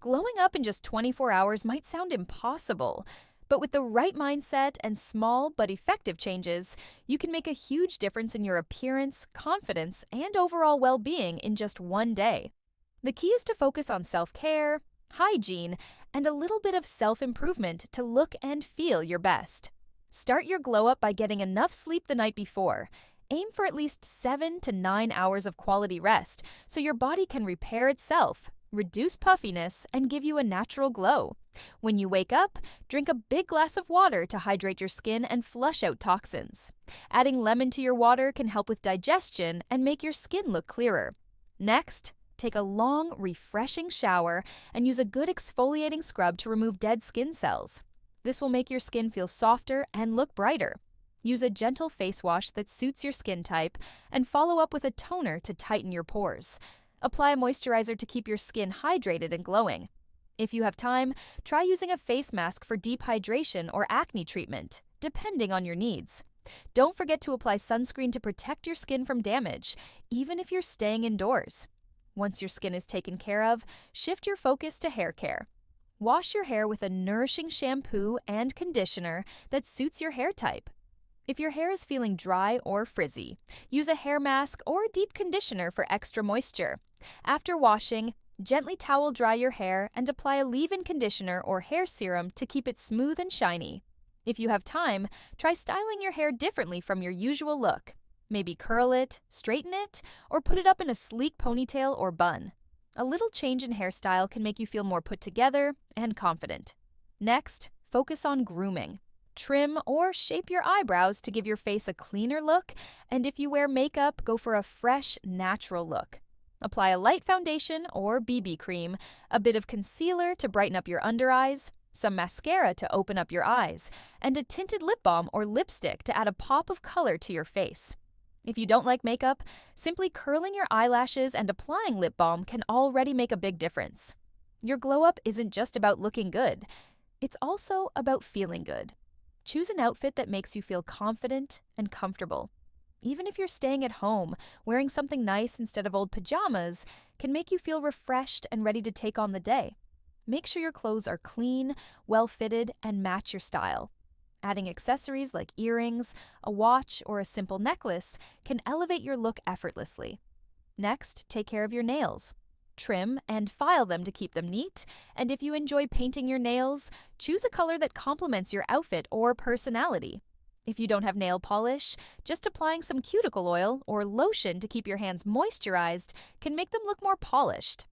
Glowing up in just 24 hours might sound impossible, but with the right mindset and small but effective changes, you can make a huge difference in your appearance, confidence, and overall well being in just one day. The key is to focus on self care, hygiene, and a little bit of self improvement to look and feel your best. Start your glow up by getting enough sleep the night before. Aim for at least 7 to 9 hours of quality rest so your body can repair itself, reduce puffiness, and give you a natural glow. When you wake up, drink a big glass of water to hydrate your skin and flush out toxins. Adding lemon to your water can help with digestion and make your skin look clearer. Next, take a long, refreshing shower and use a good exfoliating scrub to remove dead skin cells. This will make your skin feel softer and look brighter. Use a gentle face wash that suits your skin type and follow up with a toner to tighten your pores. Apply a moisturizer to keep your skin hydrated and glowing. If you have time, try using a face mask for deep hydration or acne treatment, depending on your needs. Don't forget to apply sunscreen to protect your skin from damage, even if you're staying indoors. Once your skin is taken care of, shift your focus to hair care. Wash your hair with a nourishing shampoo and conditioner that suits your hair type. If your hair is feeling dry or frizzy, use a hair mask or deep conditioner for extra moisture. After washing, gently towel dry your hair and apply a leave-in conditioner or hair serum to keep it smooth and shiny. If you have time, try styling your hair differently from your usual look. Maybe curl it, straighten it, or put it up in a sleek ponytail or bun. A little change in hairstyle can make you feel more put together and confident. Next, focus on grooming. Trim or shape your eyebrows to give your face a cleaner look, and if you wear makeup, go for a fresh, natural look. Apply a light foundation or BB cream, a bit of concealer to brighten up your under eyes, some mascara to open up your eyes, and a tinted lip balm or lipstick to add a pop of color to your face. If you don't like makeup, simply curling your eyelashes and applying lip balm can already make a big difference. Your glow up isn't just about looking good, it's also about feeling good. Choose an outfit that makes you feel confident and comfortable. Even if you're staying at home, wearing something nice instead of old pajamas can make you feel refreshed and ready to take on the day. Make sure your clothes are clean, well-fitted, and match your style. Adding accessories like earrings, a watch, or a simple necklace can elevate your look effortlessly. Next, take care of your nails. Trim and file them to keep them neat, and if you enjoy painting your nails, choose a color that complements your outfit or personality. If you don't have nail polish, just applying some cuticle oil or lotion to keep your hands moisturized can make them look more polished.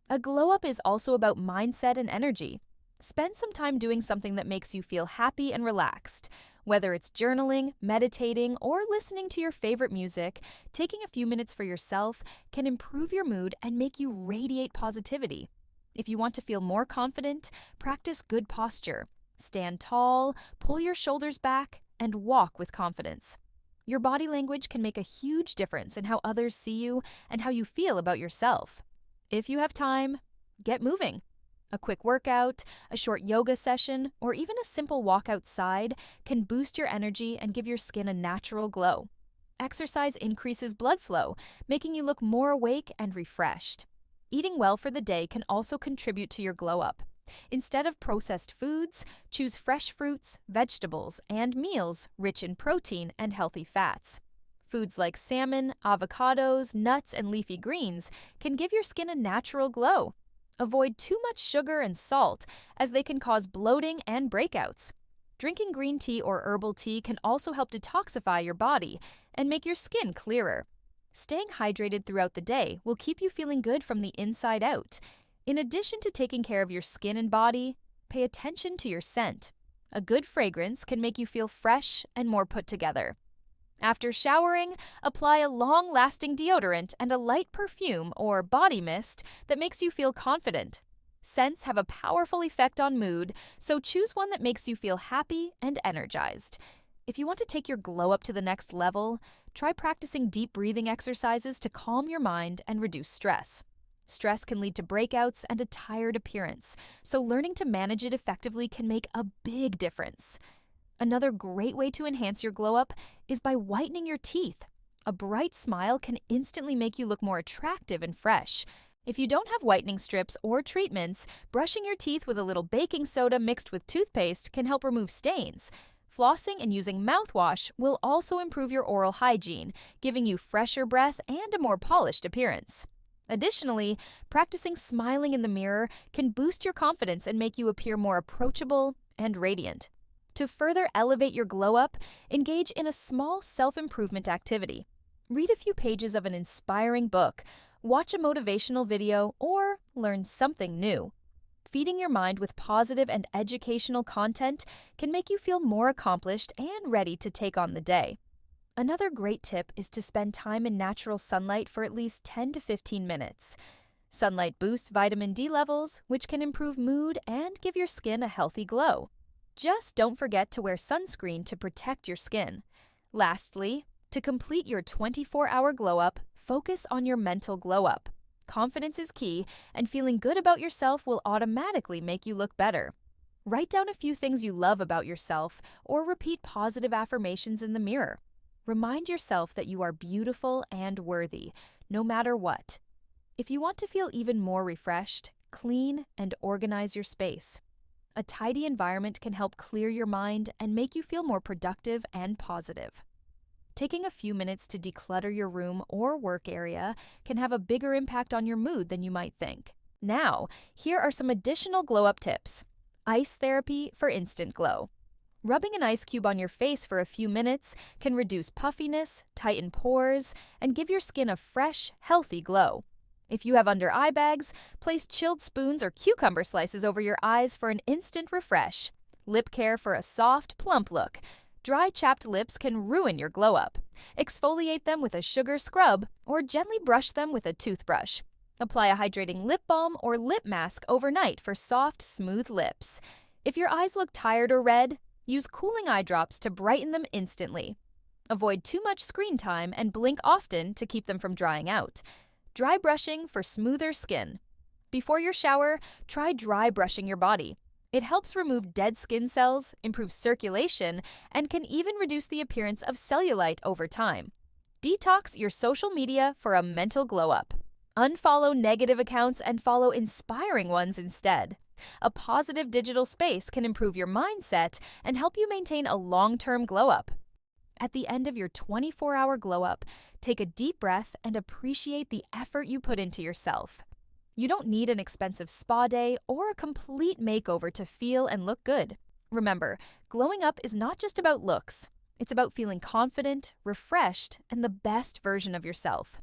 A glow-up is also about mindset and energy. Spend some time doing something that makes you feel happy and relaxed. Whether it's journaling, meditating, or listening to your favorite music, taking a few minutes for yourself can improve your mood and make you radiate positivity. If you want to feel more confident, practice good posture. Stand tall, pull your shoulders back, and walk with confidence. Your body language can make a huge difference in how others see you and how you feel about yourself. If you have time, get moving. A quick workout, a short yoga session, or even a simple walk outside can boost your energy and give your skin a natural glow. Exercise increases blood flow, making you look more awake and refreshed. Eating well for the day can also contribute to your glow-up. Instead of processed foods, choose fresh fruits, vegetables, and meals rich in protein and healthy fats. Foods like salmon, avocados, nuts, and leafy greens can give your skin a natural glow. Avoid too much sugar and salt, as they can cause bloating and breakouts. Drinking green tea or herbal tea can also help detoxify your body and make your skin clearer. Staying hydrated throughout the day will keep you feeling good from the inside out. In addition to taking care of your skin and body, pay attention to your scent. A good fragrance can make you feel fresh and more put together. After showering, apply a long-lasting deodorant and a light perfume or body mist that makes you feel confident. Scents have a powerful effect on mood, so choose one that makes you feel happy and energized. If you want to take your glow up to the next level, try practicing deep breathing exercises to calm your mind and reduce stress. Stress can lead to breakouts and a tired appearance, so learning to manage it effectively can make a big difference. Another great way to enhance your glow-up is by whitening your teeth. A bright smile can instantly make you look more attractive and fresh. If you don't have whitening strips or treatments, brushing your teeth with a little baking soda mixed with toothpaste can help remove stains. Flossing and using mouthwash will also improve your oral hygiene, giving you fresher breath and a more polished appearance. Additionally, practicing smiling in the mirror can boost your confidence and make you appear more approachable and radiant. To further elevate your glow-up, engage in a small self-improvement activity. Read a few pages of an inspiring book, watch a motivational video, or learn something new. Feeding your mind with positive and educational content can make you feel more accomplished and ready to take on the day. Another great tip is to spend time in natural sunlight for at least 10 to 15 minutes. Sunlight boosts vitamin D levels, which can improve mood and give your skin a healthy glow. Just don't forget to wear sunscreen to protect your skin. Lastly, to complete your 24-hour glow-up, focus on your mental glow-up. Confidence is key, and feeling good about yourself will automatically make you look better. Write down a few things you love about yourself or repeat positive affirmations in the mirror. Remind yourself that you are beautiful and worthy, no matter what. If you want to feel even more refreshed, clean and organize your space. A tidy environment can help clear your mind and make you feel more productive and positive. Taking a few minutes to declutter your room or work area can have a bigger impact on your mood than you might think. Now, here are some additional glow-up tips. Ice therapy for instant glow. Rubbing an ice cube on your face for a few minutes can reduce puffiness, tighten pores, and give your skin a fresh, healthy glow. If you have under eye bags, place chilled spoons or cucumber slices over your eyes for an instant refresh. Lip care for a soft, plump look. Dry, chapped lips can ruin your glow-up. Exfoliate them with a sugar scrub or gently brush them with a toothbrush. Apply a hydrating lip balm or lip mask overnight for soft, smooth lips. If your eyes look tired or red, use cooling eye drops to brighten them instantly. Avoid too much screen time and blink often to keep them from drying out. Dry brushing for smoother skin. Before your shower, try dry brushing your body. It helps remove dead skin cells, improve circulation, and can even reduce the appearance of cellulite over time. Detox your social media for a mental glow-up. Unfollow negative accounts and follow inspiring ones instead. A positive digital space can improve your mindset and help you maintain a long-term glow-up. At the end of your 24-hour glow-up, take a deep breath and appreciate the effort you put into yourself. You don't need an expensive spa day or a complete makeover to feel and look good. Remember, glowing up is not just about looks. It's about feeling confident, refreshed, and the best version of yourself.